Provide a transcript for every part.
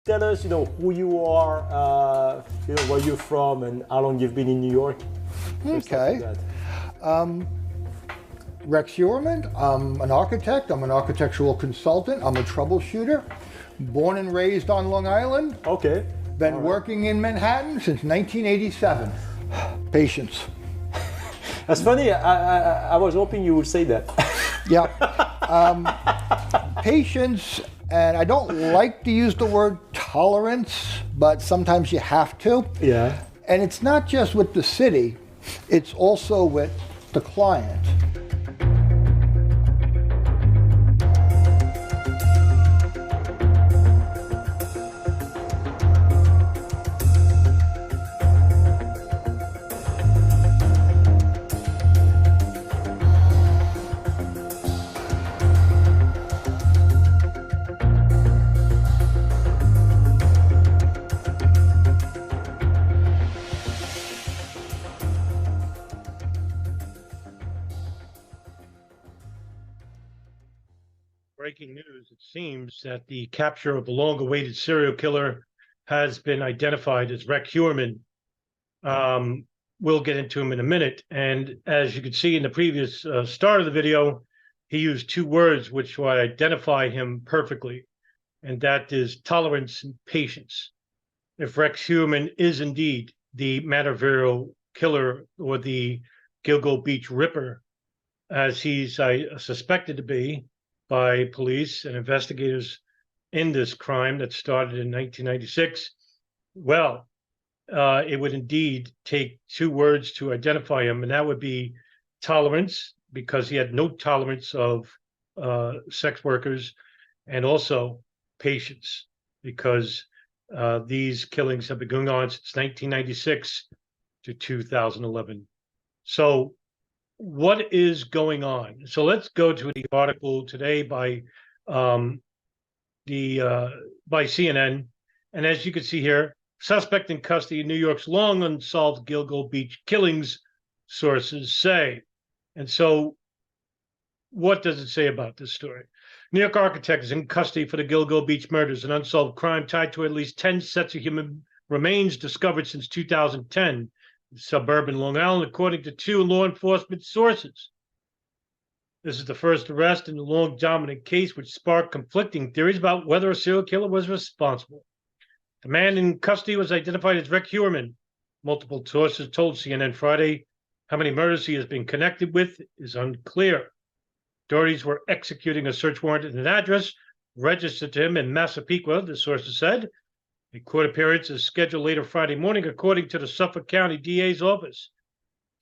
Tell us, who you are, where you're from, and how long you've been in New York. Okay. Rex Heuermann. I'm an architect. I'm an architectural consultant. I'm a troubleshooter. Born and raised on Long Island. Okay. Been working in Manhattan since 1987. Patience. That's funny. I was hoping you would say that. Yeah. Patience, and I don't like to use the word tolerance, but sometimes you have to. Yeah. And it's not just with the city, it's also with the client. Breaking news, it seems that the capture of the long-awaited serial killer has been identified as Rex Heuermann. We'll get into him in a minute. And as you can see in the previous start of the video, he used two words which will identify him perfectly, and that is tolerance and patience. If Rex Heuermann is indeed the Matterville killer or the Gilgo Beach Ripper, as he's suspected to be by police and investigators in this crime that started in 1996, well, it would indeed take two words to identify him, and that would be tolerance, because he had no tolerance of sex workers, and also patience, because these killings have been going on since 1996 to 2011. So what is going on? So let's go to the article today by CNN, and as you can see here, suspect in custody in New York's long unsolved Gilgo Beach killings, sources say. And so, what does it say about this story? New York architect is in custody for the Gilgo Beach murders, an unsolved crime tied to at least 10 sets of human remains discovered since 2010. Suburban Long Island, according to two law enforcement sources. This is the first arrest in the long dominant case, which sparked conflicting theories about whether a serial killer was responsible. The man in custody was identified as Rex Heuermann. Multiple sources told CNN Friday how many murders he has been connected with is unclear. Authorities were executing a search warrant at an address registered to him in Massapequa, the sources said. A court appearance is scheduled later Friday morning, according to the Suffolk County DA's office.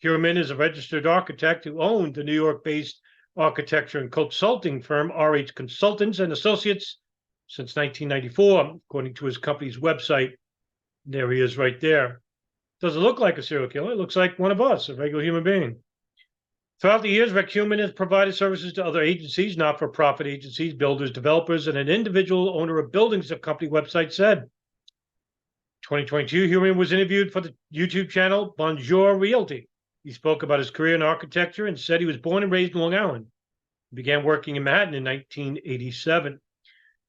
Heuermann is a registered architect who owned the New York-based architecture and consulting firm RH Consultants and Associates since 1994, according to his company's website. There he is right there. Doesn't look like a serial killer. It looks like one of us, a regular human being. Throughout the years, Rex Heuermann has provided services to other agencies, not-for-profit agencies, builders, developers, and an individual owner of buildings, the company website said. 2022, Heuermann was interviewed for the YouTube channel Bonjour Realty. He spoke about his career in architecture and said he was born and raised in Long Island. He began working in Manhattan in 1987.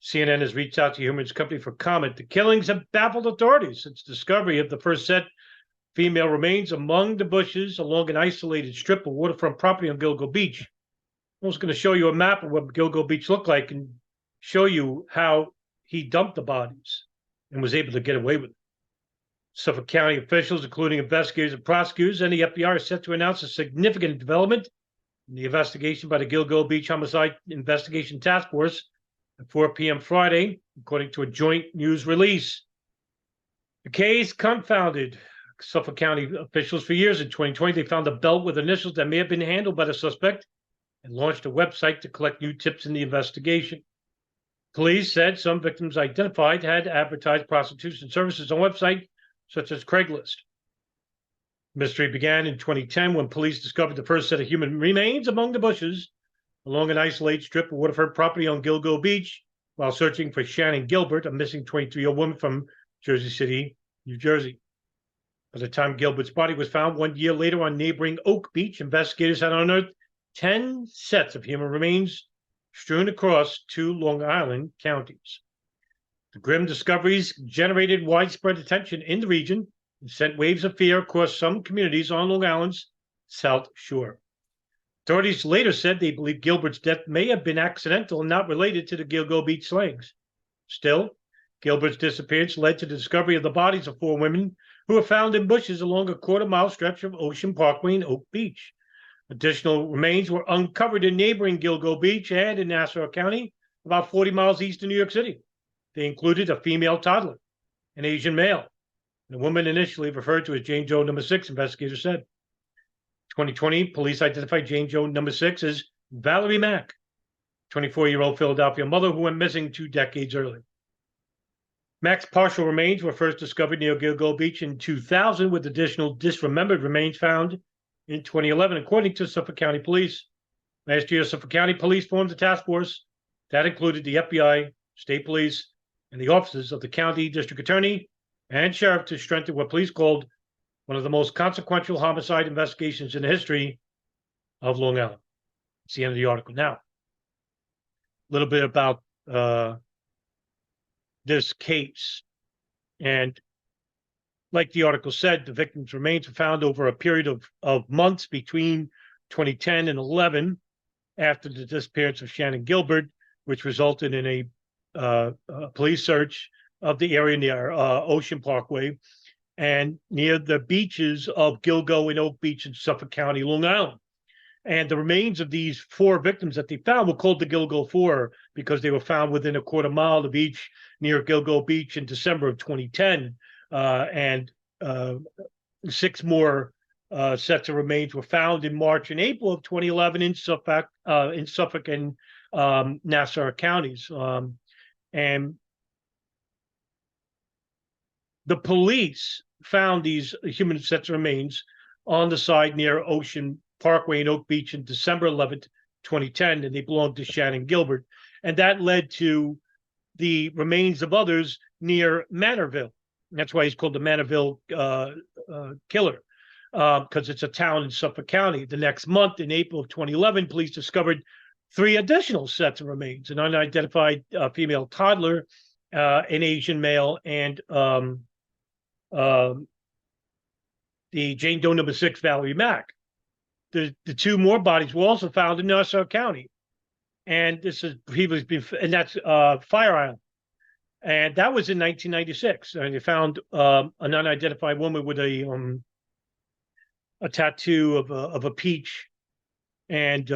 CNN has reached out to Heuermann's company for comment. The killings have baffled authorities since discovery of the first set female remains among the bushes along an isolated strip of waterfront property on Gilgo Beach. I was going to show you a map of what Gilgo Beach looked like and show you how he dumped the bodies and was able to get away with it. Suffolk County officials, including investigators and prosecutors, and the FBI are set to announce a significant development in the investigation by the Gilgo Beach Homicide Investigation Task Force at 4 p.m. Friday, according to a joint news release. The case confounded Suffolk County officials for years. In 2020, they found a belt with initials that may have been handled by the suspect and launched a website to collect new tips in the investigation. Police said some victims identified had advertised prostitution services on websites such as Craigslist. Mystery began in 2010 when police discovered the first set of human remains among the bushes along an isolated strip of waterfront property on Gilgo Beach while searching for Shannon Gilbert, a missing 23-year-old woman from Jersey City, New Jersey. By the time Gilbert's body was found 1 year later on neighboring Oak Beach, investigators had unearthed 10 sets of human remains strewn across two Long Island counties. The grim discoveries generated widespread attention in the region and sent waves of fear across some communities on Long Island's South Shore. Authorities later said they believe Gilbert's death may have been accidental and not related to the Gilgo Beach slayings. Still, Gilbert's disappearance led to the discovery of the bodies of 4 women who were found in bushes along a quarter-mile stretch of Ocean Parkway and Oak Beach. Additional remains were uncovered in neighboring Gilgo Beach and in Nassau County, about 40 miles east of New York City. They included a female toddler, an Asian male, and a woman initially referred to as Jane Doe number 6, investigators said. 2020, police identified Jane Doe number 6 as Valerie Mack, 24-year-old Philadelphia mother who went missing 2 decades earlier. Mack's partial remains were first discovered near Gilgo Beach in 2000, with additional disremembered remains found in 2011, according to Suffolk County Police. Last year, Suffolk County Police formed a task force that included the FBI, state police, and the offices of the county district attorney and sheriff to strengthen what police called one of the most consequential homicide investigations in the history of Long Island. It's the end of the article. Now, a little bit about this case. And like the article said, the victim's remains were found over a period of months between 2010 and 11 after the disappearance of Shannon Gilbert, which resulted in a police search of the area near Ocean Parkway and near the beaches of Gilgo and Oak Beach in Suffolk County, Long Island. And the remains of these 4 victims that they found were called the Gilgo 4 because they were found within a quarter mile of each near Gilgo Beach in December of 2010. And 6 more sets of remains were found in March and April of 2011 in Suffolk and Nassau counties. And the police found these human sets of remains on the side near Ocean Parkway and Oak Beach in December 11th, 2010, and they belonged to Shannon Gilbert. And that led to the remains of others near Manorville. And that's why he's called the Manorville killer, because it's a town in Suffolk County. The next month, in April of 2011, police discovered 3 additional sets of remains: an unidentified female toddler, an Asian male, and the Jane Doe number 6, Valerie Mack. The 2 more bodies were also found in Nassau County, and this has previously been, and that's Fire Island, and that was in 1996. And they found an unidentified woman with a tattoo of a peach, and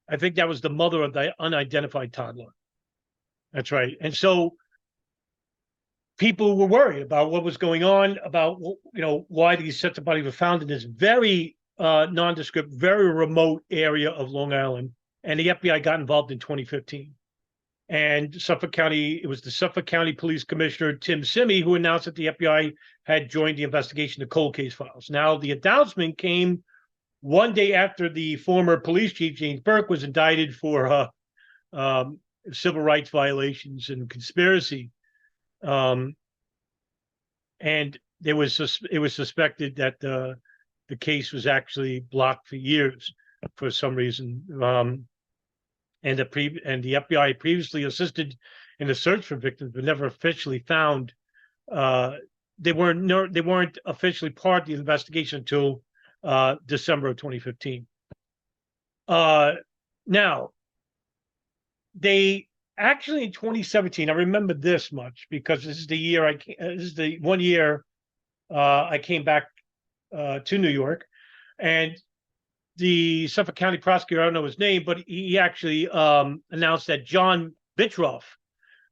I think that was the mother of the unidentified toddler. That's right. And so people were worried about what was going on, about why these sets of bodies were found in this very nondescript, very remote area of Long Island. And the FBI got involved in 2015. And it was the Suffolk County Police Commissioner, Tim Simi, who announced that the FBI had joined the investigation of cold case files. Now, the announcement came one day after the former police chief, James Burke, was indicted for civil rights violations and conspiracy. And it was suspected that the case was actually blocked for years for some reason. And the FBI previously assisted in the search for victims, but never officially found. They weren't officially part of the investigation until December of 2015. Now, they actually in 2017, I remember this much because this is the 1 year I came back to New York, and the Suffolk County prosecutor, I don't know his name, but he actually announced that John Bitroff,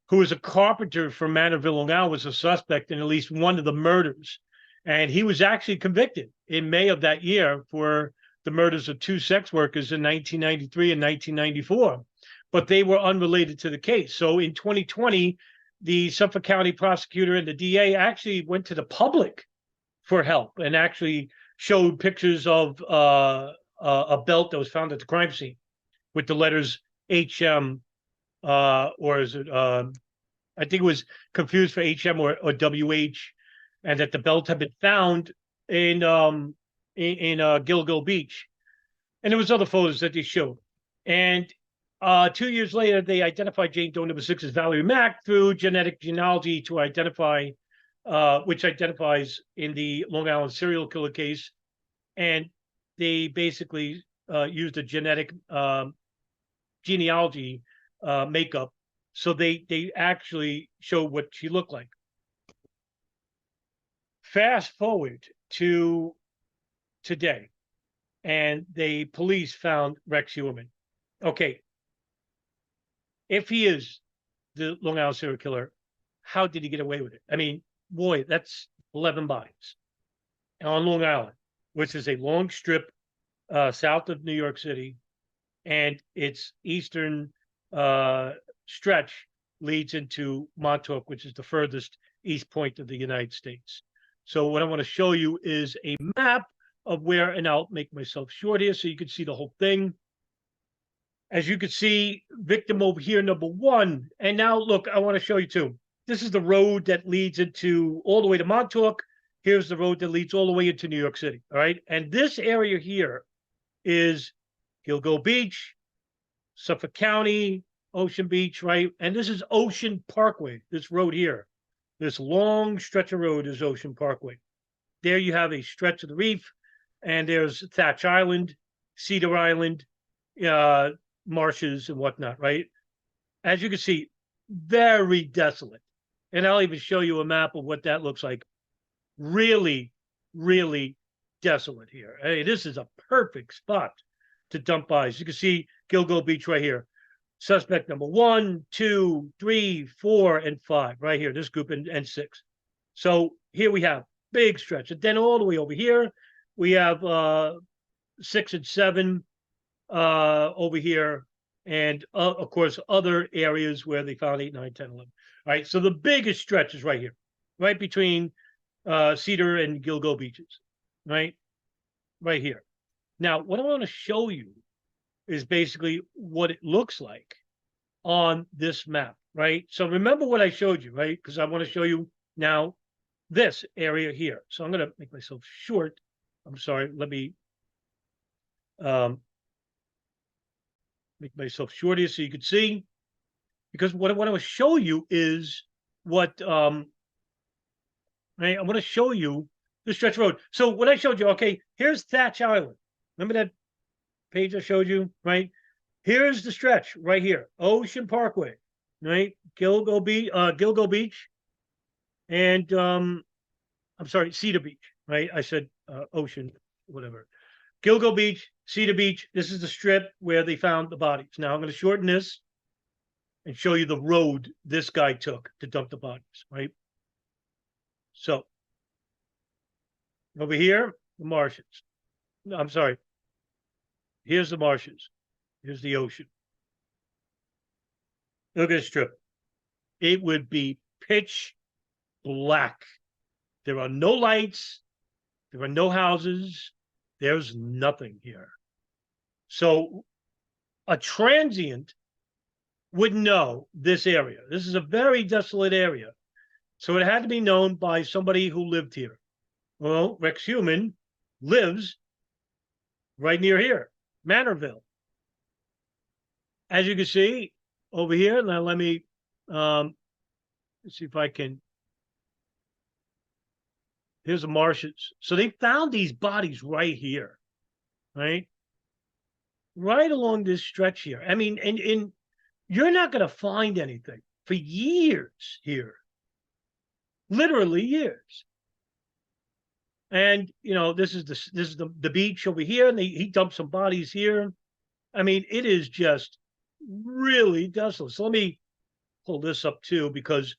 who was a carpenter from Manorville, Long Island, was a suspect in at least one of the murders. And he was actually convicted in May of that year for the murders of 2 sex workers in 1993 and 1994. But they were unrelated to the case. So in 2020, the Suffolk County prosecutor and the DA actually went to the public for help and actually showed pictures of a belt that was found at the crime scene with the letters HM, or is it, I think it was confused for HM or WH, and that the belt had been found in Gilgo Beach. And there was other photos that they showed. And 2 years later, they identified Jane Doe number 6 as Valerie Mack through genetic genealogy to identify, which identifies in the Long Island serial killer case. And they basically used a genetic genealogy makeup. So they actually show what she looked like. Fast forward to today, and the police found Rex Heuermann. Okay, if he is the Long Island serial killer, how did he get away with it? I mean, boy, that's 11 bodies on Long Island, which is a long strip south of New York City, and its eastern stretch leads into Montauk, which is the furthest east point of the United States. So what I want to show you is a map of where, and I'll make myself short here so you can see the whole thing. As you can see, victim over here, number 1. And now, look, I want to show you too. This is the road that leads into all the way to Montauk. Here's the road that leads all the way into New York City. All right. And this area here is Gilgo Beach, Suffolk County, Ocean Beach, right? And this is Ocean Parkway, this road here. This long stretch of road is Ocean Parkway. There you have a stretch of the reef, and there's Thatch Island, Cedar Island, marshes and whatnot, right? As you can see, very desolate. And I'll even show you a map of what that looks like. Really, really desolate here. Hey, this is a perfect spot to dump bodies. You can see Gilgo Beach right here. Suspect number 1, 2, 3, 4, and 5 right here. This group and 6. So here we have big stretch. And then all the way over here, we have 6 and 7 over here. And of course, other areas where they found 8, 9, 10, 11. All right. So the biggest stretch is right here, right between Cedar and Gilgo Beaches, right? Right here. Now, what I want to show you is basically what it looks like on this map, right? So remember what I showed you, right? Because I want to show you now this area here. So I'm going to make myself short. I'm sorry. Let me make myself short here so you can see. Because what I want to show you is what right? I want to show you the stretch road. So what I showed you, okay, here's Thatch Island. Remember that page I showed you, right? Here's the stretch right here, Ocean Parkway, right? Gilgo Beach, and I'm sorry, Cedar Beach, right? I said Ocean, whatever. Gilgo Beach, Cedar Beach. This is the strip where they found the bodies. Now I'm going to shorten this and show you the road this guy took to dump the bodies, right? So over here, the marshes. No, I'm sorry. Here's the marshes. Here's the ocean. Look at this strip. It would be pitch black. There are no lights. There are no houses. There's nothing here. So a transient would know this area. This is a very desolate area. So it had to be known by somebody who lived here. Well, Rex Heuermann lives right near here, Manorville. As you can see over here, now let me see if I can. Here's the marshes. So they found these bodies right here, right? Right along this stretch here. I mean, and you're not going to find anything for years here. Literally years. And you know, this is the beach over here, and he dumped some bodies here. I mean, it is just really desolate. So let me pull this up too, because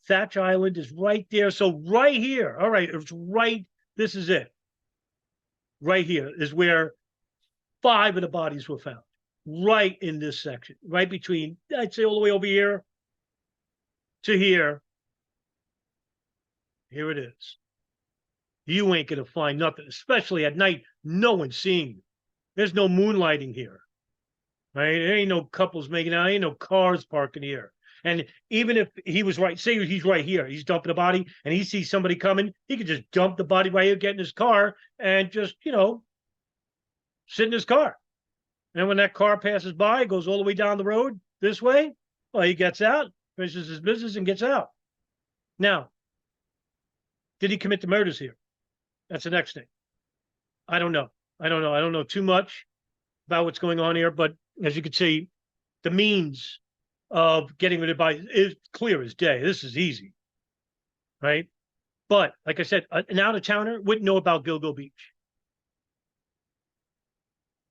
Thatch Island is right there. So right here, all right, it's right. This is it. Right here is where 5 of the bodies were found. Right in this section, right between, I'd say, all the way over here to here. Here it is. You ain't gonna find nothing, especially at night. No one's seeing you. There's no moonlighting here, right? There ain't no couples making out. Ain't no cars parking here. And even if he was right, say he's right here, he's dumping a body, and he sees somebody coming, he could just dump the body right here, get in his car, and just, you know, sit in his car. And when that car passes by, goes all the way down the road this way, well, he gets out, finishes his business, and gets out. Now, did he commit the murders here? That's the next thing. I don't know. I don't know too much about what's going on here, but as you can see, the means of getting rid of bodies is clear as day. This is easy, right? But like I said, an out-of-towner wouldn't know about Gilgo Beach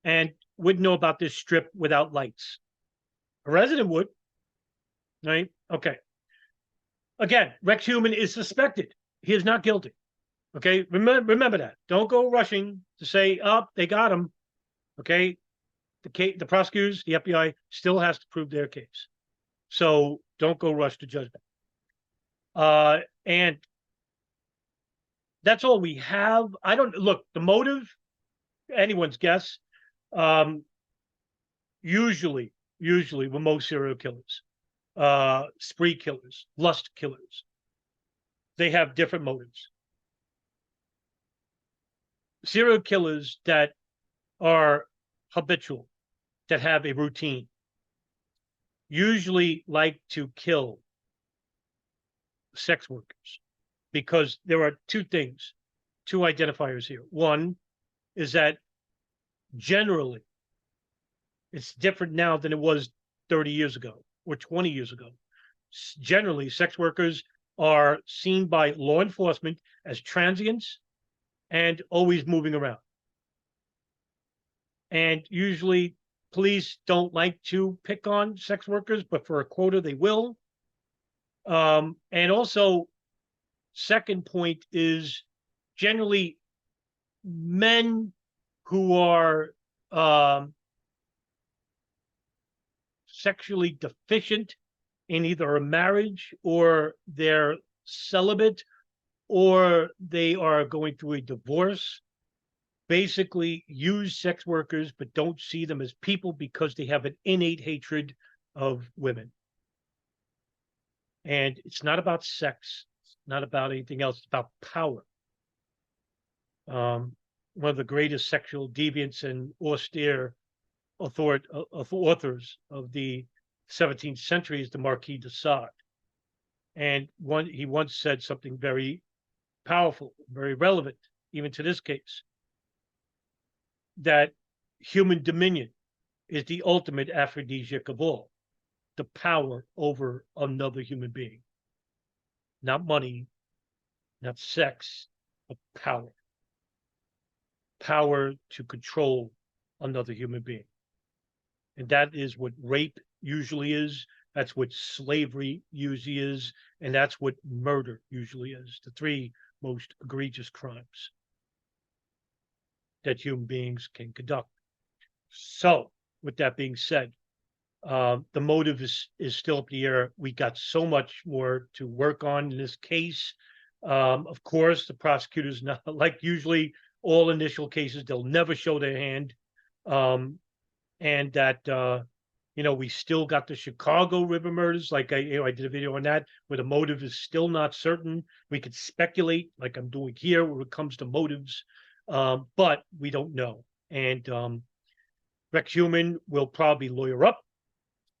and wouldn't know about this strip without lights. A resident would, right? Okay. Again, Rex Heuermann is suspected. He is not guilty. Okay, remember that. Don't go rushing to say, "Oh, they got him." Okay, the prosecutors, the FBI, still has to prove their case. So don't go rush to judgment. And that's all we have. I don't look the motive. Anyone's guess. Usually with most serial killers, spree killers, lust killers, they have different motives. Serial killers that are habitual, that have a routine, usually like to kill sex workers because there are two identifiers here. One is that generally it's different now than it was 30 years ago or 20 years ago. Generally, sex workers are seen by law enforcement as transients and always moving around. And usually police don't like to pick on sex workers, but for a quota, they will. And also, second point is generally men who are sexually deficient in either a marriage or they're celibate or they are going through a divorce, basically use sex workers but don't see them as people because they have an innate hatred of women. And it's not about sex, it's not about anything else, it's about power. One of the greatest sexual deviants and austere authors of the 17th century is the Marquis de Sade. And he once said something very powerful, very relevant, even to this case, that human dominion is the ultimate aphrodisiac of all, the power over another human being. Not money, not sex, but power. Power to control another human being. And that is what rape usually is. That's what slavery usually is. And that's what murder usually is. The three most egregious crimes that human beings can conduct. So, with that being said, the motive is still up in the air. We got so much more to work on in this case. Of course, the prosecutors, not like usually all initial cases, they'll never show their hand. And that we still got the Chicago River murders. Like I did a video on that, where the motive is still not certain. We could speculate, like I'm doing here, when it comes to motives, but we don't know. And Rex Heuermann will probably lawyer up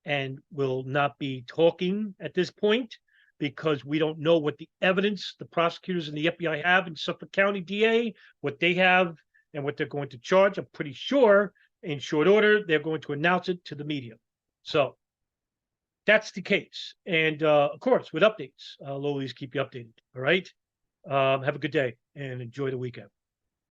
and will not be talking at this point because we don't know what the evidence the prosecutors and the FBI have in Suffolk County DA, what they have and what they're going to charge. I'm pretty sure in short order, they're going to announce it to the media. So that's the case. And of course, with updates, I'll always keep you updated. All right. Have a good day and enjoy the weekend.